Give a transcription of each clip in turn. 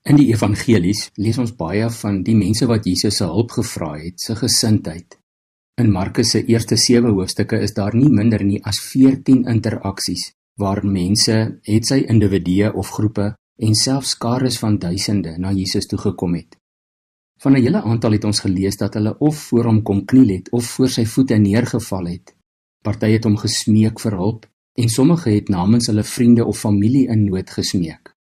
In die evangelies lees ons baie van die mense wat Jesus se hulp gevra het, se gesindheid. In Markus se eerste 7 hoofstukke is daar nie minder nie as 14 interaksies, waar mense, hetsy individue of groepe, en selfs skares van duisende na Jesus toe gekom het. Van 'n hele aantal het ons gelees dat hulle of voor hom kom kniel het, of voor sy voete neergeval het. Party het hom gesmeek vir hulp, en sommige het namens hulle vriende of familie in nood gesmeek.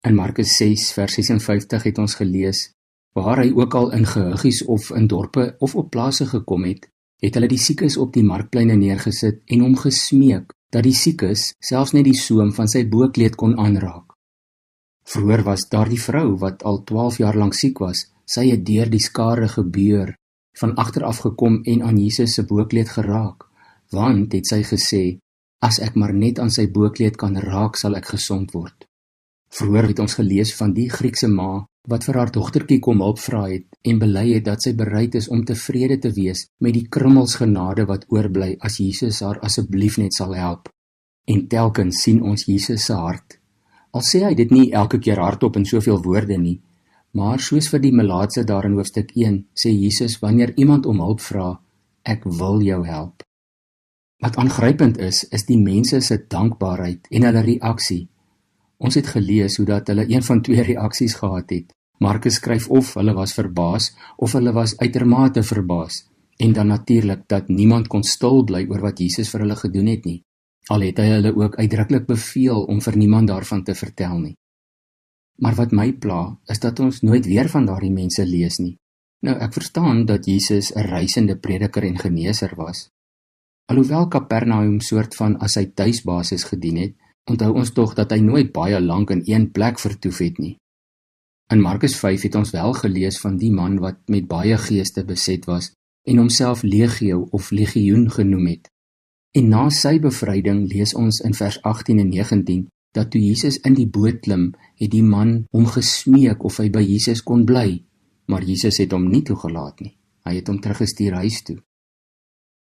In Markus 6 vers 56 het ons gelees, waar hy ook al in gehuggies of in dorpe of op plase gekom het, het hulle die siekes op die markpleine neergesit en hom gesmeek, dat die siekes selfs net die soem van sy boekleed kon aanraak. Vroeër was daar die vrou wat al 12 jaar lank siek was, sy het deur die skare gebeur, van agteraf gekom en aan Jesus se boekleed geraak, want het sy gesê, as ek maar net aan sy boekleed kan raak, sal ek gesond word. Vroeër het ons gelees van die Griekse ma, wat vir haar dogtertjie kom hulp vra het, en bely het dat sy bereid is om tevrede te wees met die krummels genade wat oorbly as Jesus haar asseblief net sal help. En telkens sien ons Jesus se hart. Al sê hy dit nie elke keer hardop in soveel woorde nie, maar soos vir die melaatse daar in hoofstuk 1, sê Jesus wanneer iemand om hulp vra, ek wil jou help. Wat aangrypend is die mense se dankbaarheid en hulle reaksie. Ons het gelees hoe dat hulle een van 2 reaksies gehad het. Markus skryf of hulle was verbaas, of hulle was uitermate verbaas, en dan natuurlik dat niemand kon stil bly oor wat Jesus vir hulle gedoen het nie. Al het hy hulle ook uitdruklik beveel om vir niemand daarvan te vertel nie. Maar wat my pla, is dat ons nooit weer van daardie mense lees nie. Nou, ek verstaan dat Jesus 'n reisende prediker en geneeser was. Alhoewel Kapernaum soort van as sy tuisbasis gedien het, onthou ons tog dat hy nooit baie lank in een plek vertoef het nie. In Markus 5 het ons wel gelees van die man wat met baie geeste beset was en homself legio of legioen genoem het. En na sy bevryding lees ons in vers 18 en 19 dat toe Jesus in die boot klim, het die man hom gesmeek of hy by Jesus kon bly, maar Jesus het hom nie toegelaat nie. Hy het hom teruggestuur huis toe.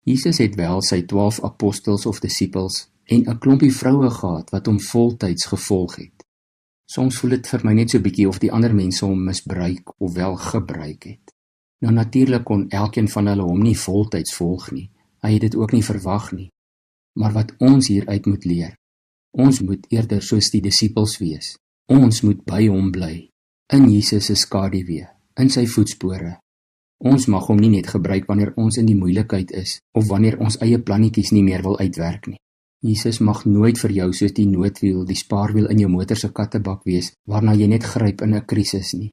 Jesus het wel sy 12 apostels of disippels en 'n klompie vroue gehad wat hom voltyds gevolg het. Soms voel dit vir my net so bietjie of die ander mense hom misbruik of wel gebruik het. Nou natuurlik kon elkeen van hulle hom nie voltyds volg nie. Hy het dit ook nie verwag nie. Maar wat ons hieruit moet leer, ons moet eerder soos die disippels wees. Ons moet by hom bly, in Jesus se skaduwee, in sy voetspore. Ons mag hom nie net gebruik wanneer ons in die moeilikheid is, of wanneer ons eie plannetjies nie meer wil uitwerk nie. Jesus mag nooit vir jou soos die noodwiel, die spaarwiel in jou motor se kattebak wees, waarna jy net gryp in 'n krisis nie.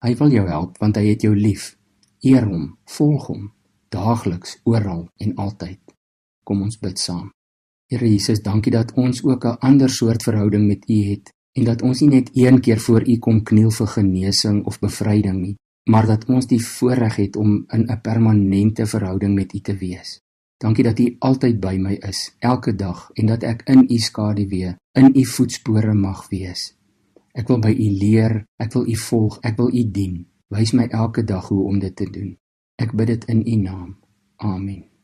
Hy wil jou help, want hy het jou lief. Eer hom, volg hom, daagliks, oral en altyd. Kom ons bid saam. Here Jesus, dankie dat ons ook 'n ander soort verhouding met U het, en dat ons nie net een keer voor U kom kniel vir genesing of bevryding nie, maar dat ons die voorreg het om in 'n permanente verhouding met U te wees. Dankie dat U altyd by my is, elke dag, en dat ek in U skaduwee, in U voetspore mag wees. Ek wil by U leer, ek wil U volg, ek wil U dien. Wys my elke dag hoe om dit te doen. Ek bid dit in U naam. Amen.